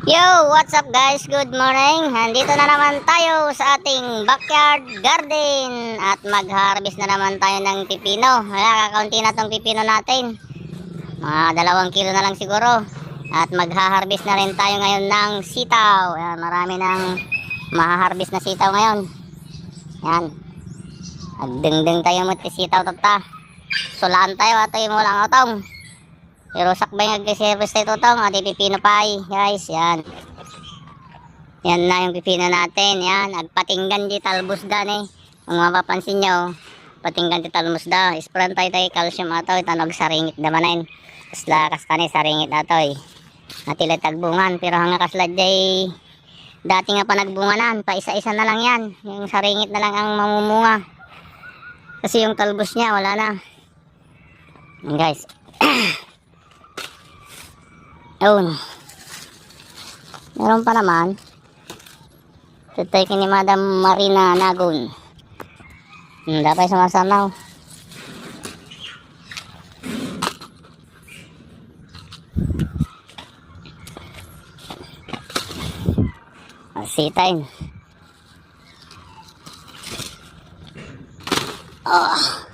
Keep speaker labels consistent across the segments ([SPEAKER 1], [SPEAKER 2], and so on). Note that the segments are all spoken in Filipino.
[SPEAKER 1] Yo, what's up guys? Good morning. Nandito na naman tayo sa ating backyard garden at mag-harvest na naman tayo ng pipino. Kakaunti na tong pipino natin. Mga 2 kilo na lang siguro. At mag-harvest na rin tayo ngayon ng sitaw. Ayan, marami ng ma-harvest na sitaw ngayon. Yan. Agdeng-deng tayo mo ti sitaw tata. Sulaan tayo ato yung walang otong. Pero sakbay nag-service tayo totong at pipino pa guys, yan. Yan na yung pipino natin, yan. Agpatinggan di talbos da eh. Kung mapapansin nyo, patinggan di talbos da. Ispran tayo calcium ato, itanog saringit damanain. Kasla kastani saringit ato Natilat tagbungan, pero hanga kaslad day dati nga pa nagbunganan, pa isa-isa na lang yan. Yung saringit na lang ang mamumunga. Kasi yung talbos niya, wala na. Yan guys. Yun. Meron pa naman. Tutay kini Madam Marina Nagon. Dapat sumasanaw. Sitain. Oh.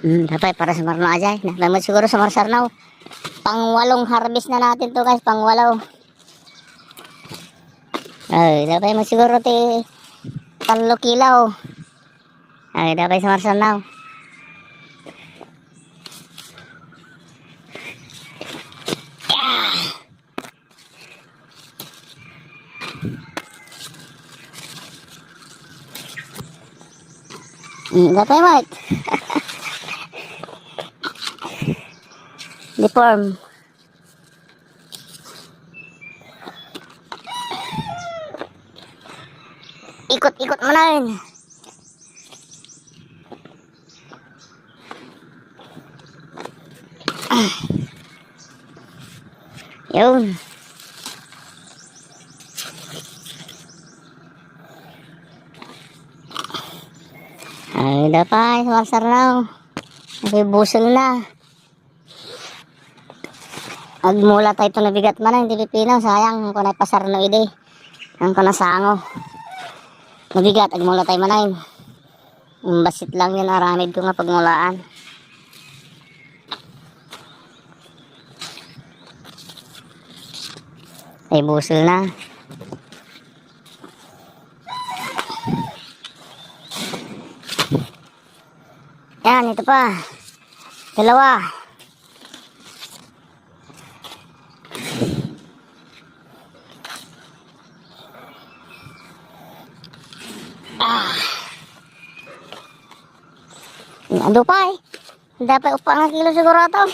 [SPEAKER 1] Dapat para sa marno aja. Nalamod siguro sa marsarnaw. Pang-8 harvest na natin to guys. Pang-8. Ay, dapat mo siguro 3 kilo. Ay, dapat sa marsarnaw. Dapat mat. Deform. Ikot-ikot mo na yun. Yun. Ay, dapat sumasar na. Nabibusol na. Agmula tayo ito nabigat man ang Pilipino. Sayang kung napasar no ide. Ang kanasango. Nabigat, agmula tayo manayin. Basit lang yun, aramid ko nga pagmulaan. Ay, busol na. Yan, ito pa. 2. Ando pa Dapat upang kilo siguro ito.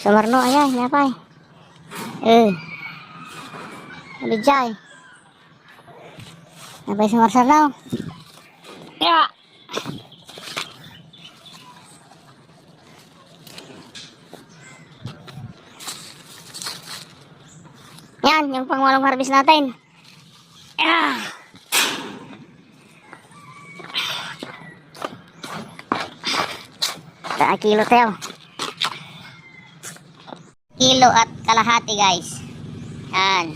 [SPEAKER 1] Sa marno ayan, napay. Abijay. Napay sa marsarnaw. Ya. Yan, yung pang-8 harvest natin. Kilo tayo. Kilo at kalahati guys. Yan.